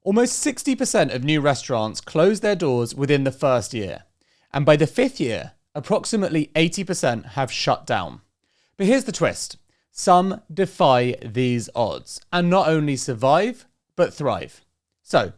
Almost 60% of new restaurants close their doors within the first year. And by the 5th year, approximately 80% have shut down. But here's the twist. Some defy these odds and not only survive, but thrive. So,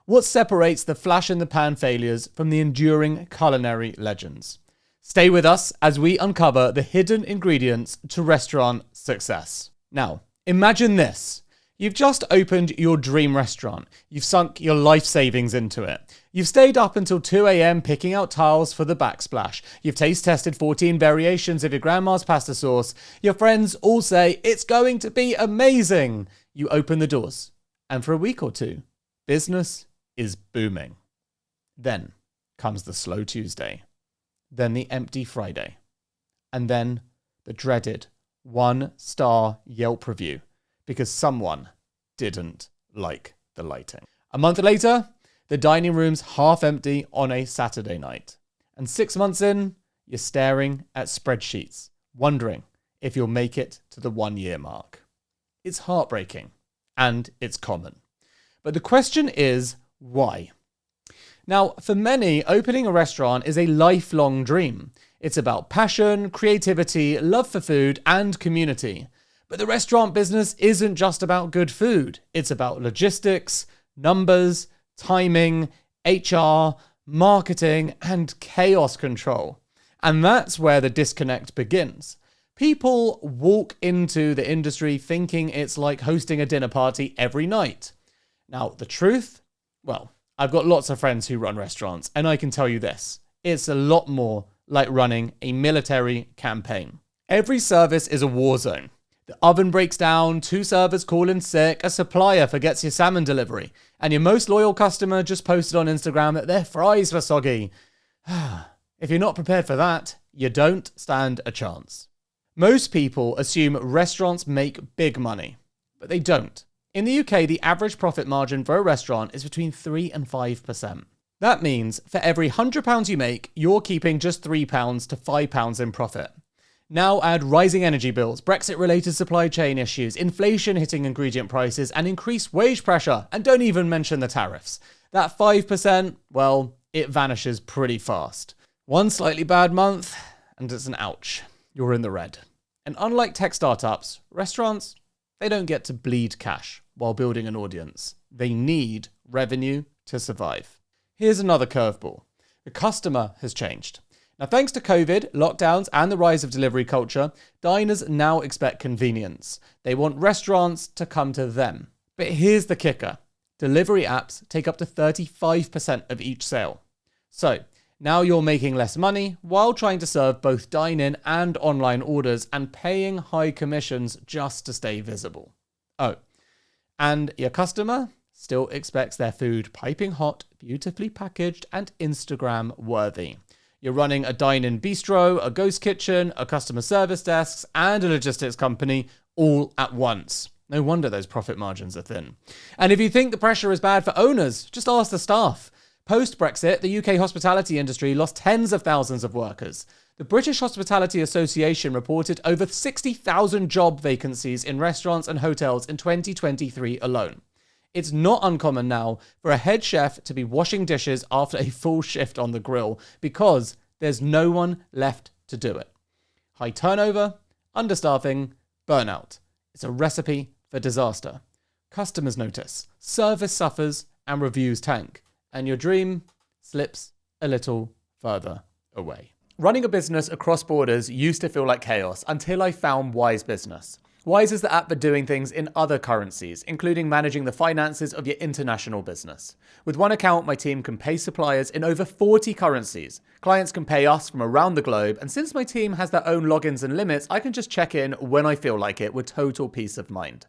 what separates the flash-in-the-pan failures from the enduring culinary legends? Stay with us as we uncover the hidden ingredients to restaurant success. Now, imagine this. You've just opened your dream restaurant. You've sunk your life savings into it. You've stayed up until 2 a.m. picking out tiles for the backsplash. You've taste tested 14 variations of your grandma's pasta sauce. Your friends all say it's going to be amazing. You open the doors, and for a week or two, business is booming. Then comes the slow Tuesday, then the empty Friday, and then the dreaded 1-star Yelp review because someone didn't like the lighting. A month later, the dining room's half empty on a Saturday night. And 6 months in, you're staring at spreadsheets, wondering if you'll make it to the 1-year mark. It's heartbreaking, and it's common. But the question is, why? Now, for many, opening a restaurant is a lifelong dream. It's about passion, creativity, love for food, and community. But the restaurant business isn't just about good food. It's about logistics, numbers, timing, HR, marketing, and chaos control. And that's where the disconnect begins. People walk into the industry thinking it's like hosting a dinner party every night. Now, the truth? Well, I've got lots of friends who run restaurants, and I can tell you this. It's a lot more like running a military campaign. Every service is a war zone. The oven breaks down, 2 servers call in sick, a supplier forgets your salmon delivery, and your most loyal customer just posted on Instagram that their fries were soggy. If you're not prepared for that, you don't stand a chance. Most people assume restaurants make big money, but they don't. In the UK, the average profit margin for a restaurant is between 3 and 5%. That means for every £100 you make, you're keeping just £3 to £5 in profit. Now add rising energy bills, Brexit-related supply chain issues, inflation hitting ingredient prices, and increased wage pressure, and don't even mention the tariffs. That 5%, well, it vanishes pretty fast. One slightly bad month, and it's an ouch. You're in the red. And unlike tech startups, restaurants, they don't get to bleed cash while building an audience. They need revenue to survive. Here's another curveball. The customer has changed. Now, thanks to COVID, lockdowns, and the rise of delivery culture, diners now expect convenience. They want restaurants to come to them. But here's the kicker. Delivery apps take up to 35% of each sale. So, now you're making less money while trying to serve both dine-in and online orders and paying high commissions just to stay visible. Oh, and your customer still expects their food piping hot, beautifully packaged, and Instagram worthy. You're running a dine-in bistro, a ghost kitchen, a customer service desk, and a logistics company all at once. No wonder those profit margins are thin. And if you think the pressure is bad for owners, just ask the staff. Post-Brexit, the UK hospitality industry lost tens of thousands of workers. The British Hospitality Association reported over 60,000 job vacancies in restaurants and hotels in 2023 alone. It's not uncommon now for a head chef to be washing dishes after a full shift on the grill because there's no one left to do it. High turnover, understaffing, burnout. It's a recipe for disaster. Customers notice, service suffers, and reviews tank. And your dream slips a little further away. Running a business across borders used to feel like chaos until I found Wise Business. Wise is the app for doing things in other currencies, including managing the finances of your international business. With one account, my team can pay suppliers in over 40 currencies. Clients can pay us from around the globe, and since my team has their own logins and limits, I can just check in when I feel like it with total peace of mind.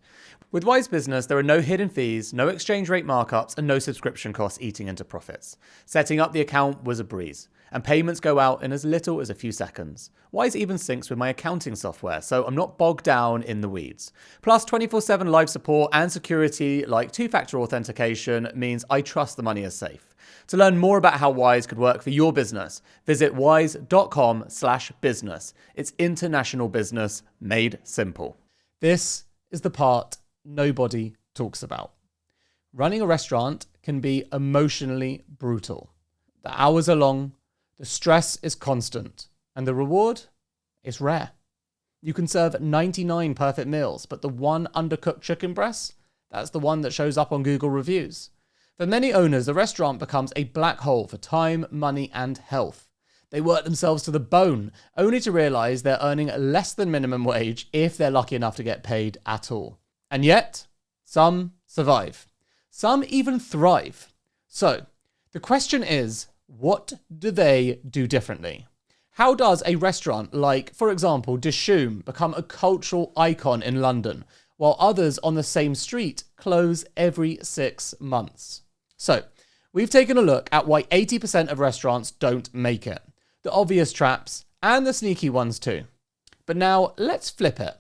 With Wise Business, there are no hidden fees, no exchange rate markups, and no subscription costs eating into profits. Setting up the account was a breeze, and payments go out in as little as a few seconds. Wise even syncs with my accounting software, so I'm not bogged down in the weeds. Plus, 24/7 live support and security like 2-factor authentication means I trust the money is safe. To learn more about how Wise could work for your business, visit wise.com/business. It's international business made simple. This is the part nobody talks about. Running a restaurant can be emotionally brutal. The hours are long, the stress is constant, and the reward is rare. You can serve 99 perfect meals, but the one undercooked chicken breast, that's the one that shows up on Google reviews. For many owners, the restaurant becomes a black hole for time, money, and health. They work themselves to the bone, only to realize they're earning less than minimum wage if they're lucky enough to get paid at all. And yet, some survive. Some even thrive. So, the question is, what do they do differently? How does a restaurant like, for example, Dishoom become a cultural icon in London, while others on the same street close every 6 months? So, we've taken a look at why 80% of restaurants don't make it. The obvious traps, and the sneaky ones too. But now, let's flip it.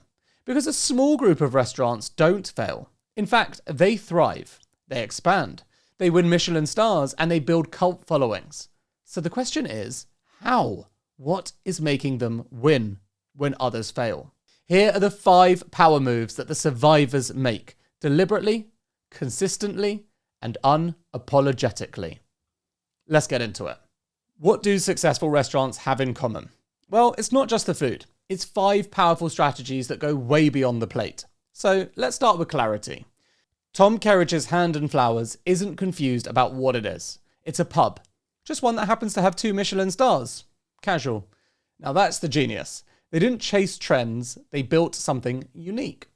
Because a small group of restaurants don't fail. In fact, they thrive. They expand. They win Michelin stars, and they build cult followings. So the question is, how? What is making them win when others fail? Here are the 5 power moves that the survivors make, deliberately, consistently, and unapologetically. Let's get into it. What do successful restaurants have in common? Well, it's not just the food. It's 5 powerful strategies that go way beyond the plate. So let's start with clarity. Tom Kerridge's Hand and Flowers isn't confused about what it is. It's a pub. Just one that happens to have 2 Michelin stars. Casual. Now that's the genius. They didn't chase trends, they built something unique.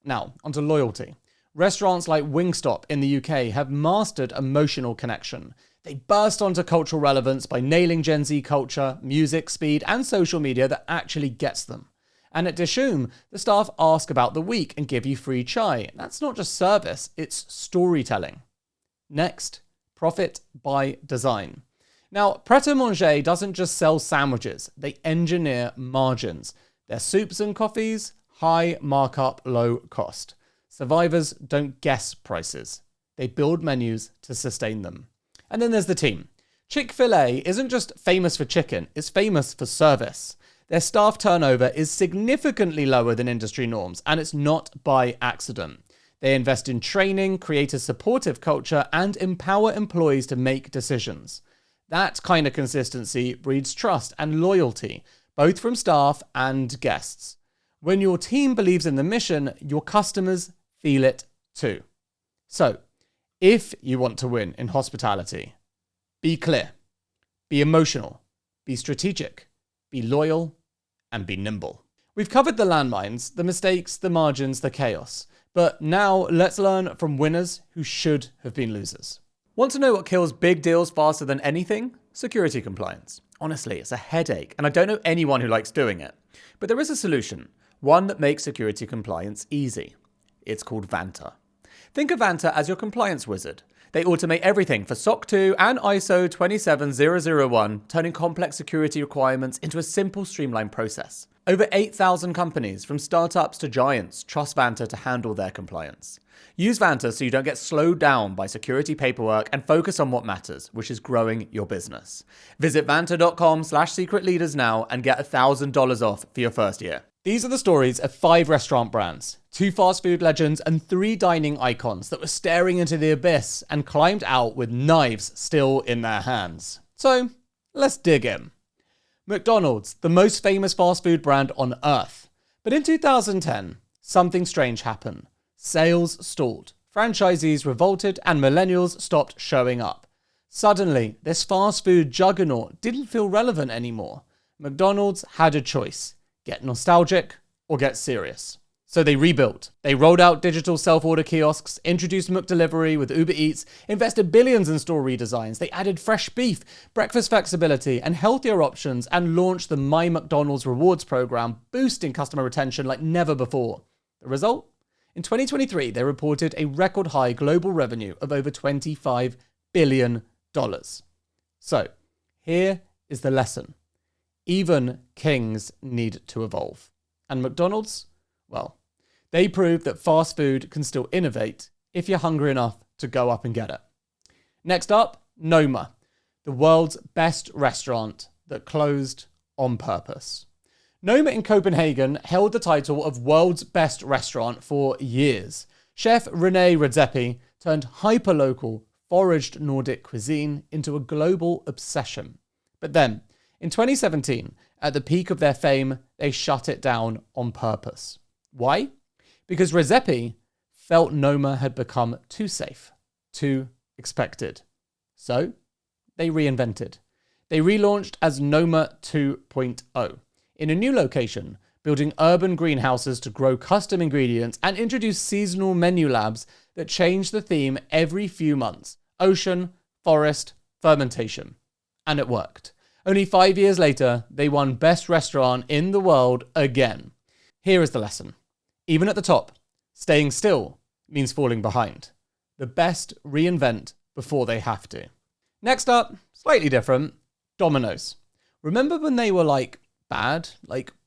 Now, onto loyalty. Restaurants like Wingstop in the UK have mastered emotional connection. They burst onto cultural relevance by nailing Gen Z culture, music, speed, and social media that actually gets them. And at Dishoom, the staff ask about the week and give you free chai. That's not just service, it's storytelling. Next, profit by design. Now, Pret-a-Manger doesn't just sell sandwiches, they engineer margins. Their soups and coffees, high markup, low cost. Survivors don't guess prices. They build menus to sustain them. And then there's the team. Chick-fil-A isn't just famous for chicken, it's famous for service. Their staff turnover is significantly lower than industry norms, and it's not by accident. They invest in training, create a supportive culture, and empower employees to make decisions. That kind of consistency breeds trust and loyalty, both from staff and guests. When your team believes in the mission, your customers feel it too. So, if you want to win in hospitality, be clear, be emotional, be strategic, be loyal, and be nimble. We've covered the landmines, the mistakes, the margins, the chaos. But now let's learn from winners who should have been losers. Want to know what kills big deals faster than anything? Security compliance. Honestly, it's a headache, and I don't know anyone who likes doing it. But there is a solution, one that makes security compliance easy. It's called Vanta. Think of Vanta as your compliance wizard. They automate everything for SOC 2 and ISO 27001, turning complex security requirements into a simple, streamlined process. Over 8,000 companies, from startups to giants, trust Vanta to handle their compliance. Use Vanta so you don't get slowed down by security paperwork and focus on what matters, which is growing your business. Visit vanta.com/secretleaders now and get $1,000 off for your first year. These are the stories of 5 restaurant brands, 2 fast food legends, and 3 dining icons that were staring into the abyss and climbed out with knives still in their hands. So, let's dig in. McDonald's, the most famous fast food brand on earth. But in 2010, something strange happened. Sales stalled. Franchisees revolted and millennials stopped showing up. Suddenly, this fast food juggernaut didn't feel relevant anymore. McDonald's had a choice. Get nostalgic or get serious. So they rebuilt. They rolled out digital self-order kiosks, introduced McDelivery with Uber Eats, invested billions in store redesigns. They added fresh beef, breakfast flexibility, and healthier options, and launched the My McDonald's Rewards program, boosting customer retention like never before. The result? In 2023, they reported a record high global revenue of over $25 billion. So, here is the lesson. Even kings need to evolve. And McDonald's? Well, they proved that fast food can still innovate if you're hungry enough to go up and get it. Next up, Noma, the world's best restaurant that closed on purpose. Noma in Copenhagen held the title of world's best restaurant for years. Chef René Redzepi turned hyperlocal, foraged Nordic cuisine into a global obsession. But then, in 2017, at the peak of their fame, they shut it down on purpose. Why? Because Redzepi felt Noma had become too safe, too expected. So, they reinvented. They relaunched as Noma 2.0 in a new location, building urban greenhouses to grow custom ingredients and introduce seasonal menu labs that change the theme every few months. Ocean, forest, fermentation. And it worked. Only 5 years later, they won Best Restaurant in the World again. Here is the lesson. Even at the top, staying still means falling behind. The best reinvent before they have to. Next up, slightly different, Domino's. Remember when they were bad?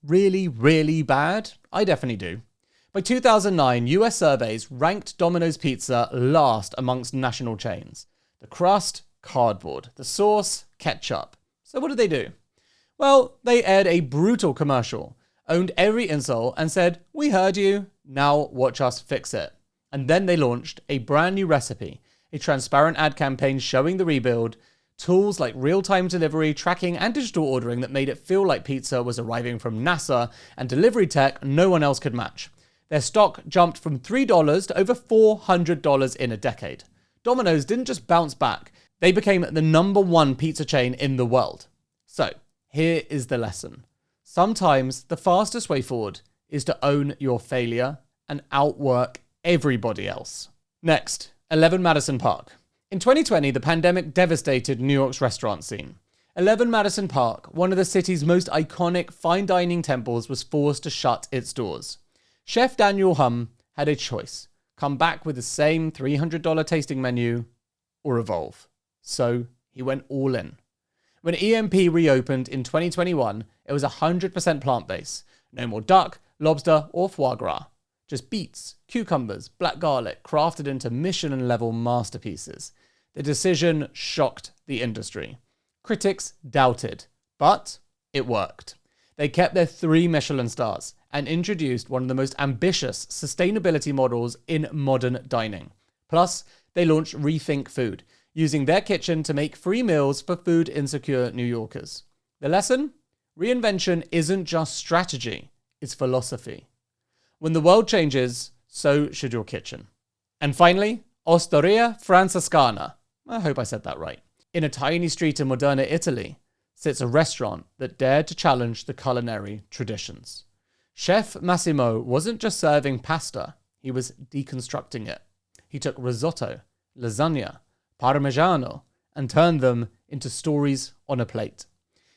Really, really bad? I definitely do. By 2009, US surveys ranked Domino's Pizza last amongst national chains. The crust, cardboard. The sauce, ketchup. So what did they do? Well, they aired a brutal commercial, owned every insult, and said, "We heard you, now watch us fix it." And then they launched a brand new recipe, a transparent ad campaign showing the rebuild, tools like real-time delivery, tracking, and digital ordering that made it feel like pizza was arriving from NASA, and delivery tech no one else could match. Their stock jumped from $3 to over $400 in a decade. Domino's didn't just bounce back, they became the #1 pizza chain in the world. So, here is the lesson. Sometimes the fastest way forward is to own your failure and outwork everybody else. Next, 11 Madison Park. In 2020, the pandemic devastated New York's restaurant scene. 11 Madison Park, one of the city's most iconic fine dining temples, was forced to shut its doors. Chef Daniel Hum had a choice. Come back with the same $300 tasting menu or evolve. So he went all in. When EMP reopened in 2021, it was 100% plant-based. No more duck, lobster, or foie gras. Just beets, cucumbers, black garlic, crafted into Michelin-level masterpieces. The decision shocked the industry. Critics doubted, but it worked. They kept their 3 Michelin stars and introduced one of the most ambitious sustainability models in modern dining. Plus, they launched Rethink Food, using their kitchen to make free meals for food-insecure New Yorkers. The lesson? Reinvention isn't just strategy, it's philosophy. When the world changes, so should your kitchen. And finally, Osteria Francescana. I hope I said that right. In a tiny street in Modena, Italy, sits a restaurant that dared to challenge the culinary traditions. Chef Massimo wasn't just serving pasta, he was deconstructing it. He took risotto, lasagna, parmigiano, and turned them into stories on a plate.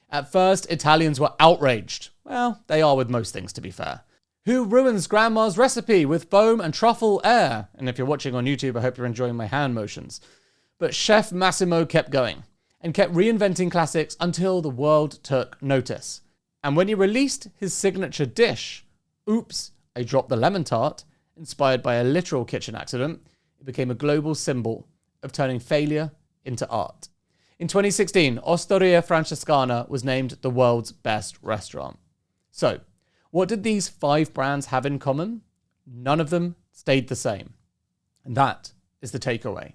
At first, Italians were outraged. Well, they are with most things, to be fair. Who ruins grandma's recipe with foam and truffle air? And if you're watching on YouTube, I hope you're enjoying my hand motions. But Chef Massimo kept going and kept reinventing classics until the world took notice. And when he released his signature dish, Oops, I Dropped the Lemon Tart, inspired by a literal kitchen accident, it became a global symbol of turning failure into art. In 2016, Osteria Francescana was named the world's best restaurant. So, what did these 5 brands have in common? None of them stayed the same. And that is the takeaway.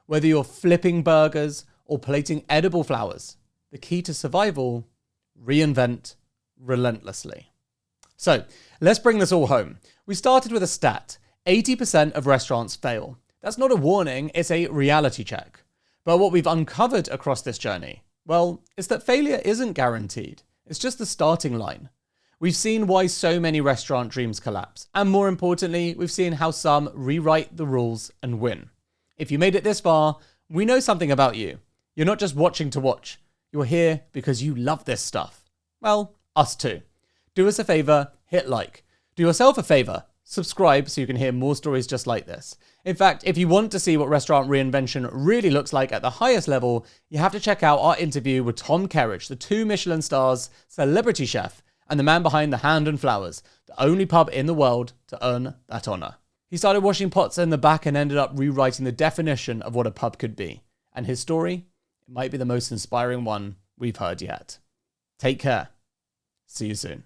Whether you're flipping burgers or plating edible flowers, the key to survival, reinvent relentlessly. So, let's bring this all home. We started with a stat. 80% of restaurants fail. That's not a warning, it's a reality check. But what we've uncovered across this journey, well, is that failure isn't guaranteed. It's just the starting line. We've seen why so many restaurant dreams collapse. And more importantly, we've seen how some rewrite the rules and win. If you made it this far, we know something about you. You're not just watching to watch. You're here because you love this stuff. Well, us too. Do us a favor, hit like. Do yourself a favor, subscribe so you can hear more stories just like this. In fact, if you want to see what restaurant reinvention really looks like at the highest level, you have to check out our interview with Tom Kerridge, the 2 Michelin stars, celebrity chef, and the man behind the Hand and Flowers, the only pub in the world to earn that honor. He started washing pots in the back and ended up rewriting the definition of what a pub could be. And his story, it might be the most inspiring one we've heard yet. Take care. See you soon.